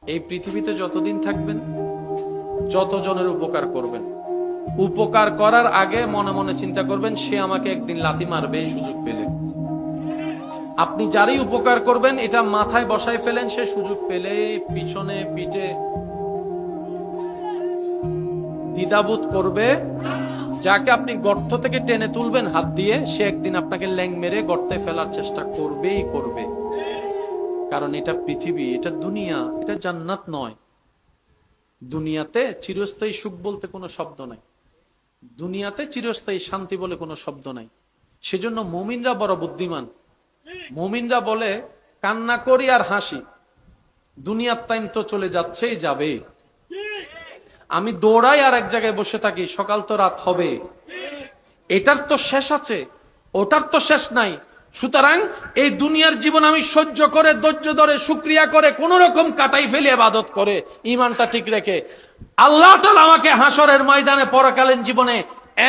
এই পৃথিবীতে যতদিন থাকবেন যতজনের উপকার করবেন, উপকার করার আগে মনে মনে চিন্তা করবেন সে আমাকে একদিন লাথি মারবে এই সুযোগ পেলে। আপনি যারই উপকার করবেন এটা মাথায় বসায় ফেলেন, সে সুযোগ পেলে পিছনে পিঠে দ্বিধাবোধ করবে। যাকে আপনি গর্ত থেকে টেনে তুলবেন হাত দিয়ে, সে একদিন আপনাকে ল্যাং মেরে গর্তে ফেলার চেষ্টা করবেই করবে। কারণ এটা পৃথিবী, এটা দুনিয়া, এটা জান্নাত নয়। দুনিয়াতে চিরস্থায়ী সুখ বলতে কোনো শব্দ নাই, দুনিয়াতে চিরস্থায়ী শান্তি বলে কোনো শব্দ নাই। সেজন্য মুমিনরা বড় বুদ্ধিমান। মুমিনরা বলে কান্না করি আর হাসি, দুনিয়ার টাইম তো চলে যাচ্ছেই যাবে। আমি দৌড়াই আর এক জায়গায় বসে থাকি, সকাল তো রাত হবে, এটার তো শেষ আছে, ওটার তো শেষ নাই। সুতরাং এই দুনিয়ার জীবন আমি সহ্য করে ধৈর্য ধরে শুকরিয়া করে কোন রকম কাটাই ফেলে ইবাদত করে ঈমানটা ঠিক রেখে আল্লাহ তাআলা আমাকে হাসরের ময়দানে পরকালীন জীবনে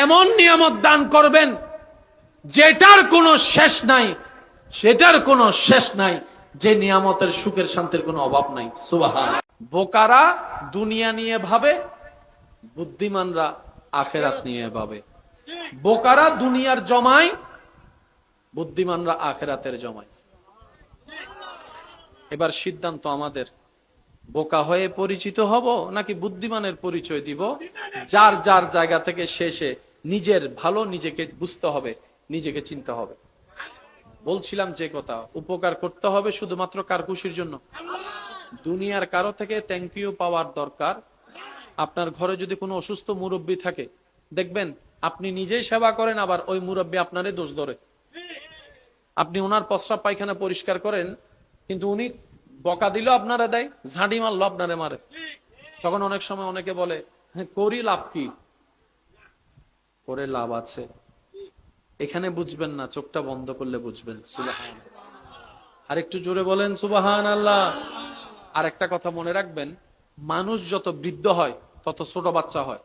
এমন নিয়ামত দান করবেন যেটার কোনো শেষ নাই, সেটার কোনো শেষ নাই, যে নিয়ামতের সুখের শান্তির কোনো অভাব নাই। সুবহান। বোকারা দুনিয়া নিয়ে ভাবে, বুদ্ধিমানরা আখেরাত নিয়ে ভাবে। বোকারা দুনিয়ার জমায়, বুদ্ধিমানরা আখেরাতের জমায়। এবার সিদ্ধান্ত আমাদের, বোকা হয়ে পরিচিত হব নাকি বুদ্ধিমানের পরিচয় দিব। যার যার জায়গা থেকে শেষে নিজের ভালো নিজেকে বুঝতে হবে, নিজেকে চিনতে হবে। বলছিলাম যে কথা, উপকার করতে হবে শুধুমাত্র কার খুশির জন্য। দুনিয়ার কারো থেকে থ্যাংক ইউ পাওয়ার দরকার। আপনার ঘরে যদি কোনো অসুস্থ মুরব্বী থাকে, দেখবেন আপনি নিজেই সেবা করেন, আবার ওই মুরব্বী আপনারে দোষ ধরে। আপনি ওনার প্রস্রাব পায়খানা পরিষ্কার করেন, কিন্তু উনি বকা দিল আপনারা দেয়, ঝাঁড়ি মারলো আপনারে মারে। তখন অনেক সময় অনেকে বলে, হ্যাঁ করি লাভ কি? করে লাভ আছে, এখানে বুঝবেন না, চোখটা বন্ধ করলে বুঝবেন। সুবহান। আর একটু জোরে বলেন সুবহান আল্লাহ। আর একটা কথা মনে রাখবেন, মানুষ যত বৃদ্ধ হয় তত ছোট বাচ্চা হয়।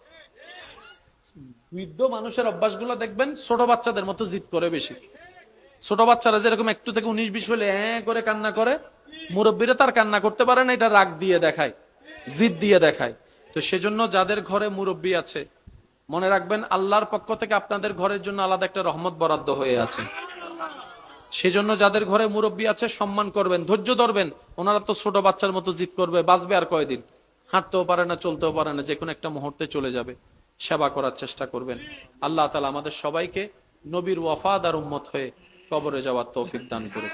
বৃদ্ধ মানুষের অভ্যাসগুলো দেখবেন ছোট বাচ্চাদের মতো জিদ করে বেশি। ছোট বাচ্চারা যেরকম একটু থেকে 19-20 হলে করে কান্না করে, মুরব্বীরা তার কান্না করতে পারে না, এটা রাগ দিয়ে দেখায়, জিদ দিয়ে দেখায়। তো সেজন্য যাদের ঘরে মুরব্বী আছে, মনে রাখবেন আল্লাহর পক্ষ থেকে আপনাদের ঘরের জন্য আলাদা একটা রহমত বরাদ্দ হয়ে আছে। সেজন্য যাদের ঘরে মুরব্বী আছে সম্মান করবেন, ধৈর্য ধরবেন। ওনারা তো ছোট বাচ্চার মতো জিদ করবে, বাঁচবে আর কয়দিন, হাঁটতেও পারে না, চলতেও পারে না, যে কোনো একটা মুহূর্তে চলে যাবে। সেবা করার চেষ্টা করবেন। আল্লাহ তাআলা আমাদের সবাইকে নবীর ওয়াফাদার উম্মত হয়ে কবরে যাওয়ার তৌফিক দান করুন।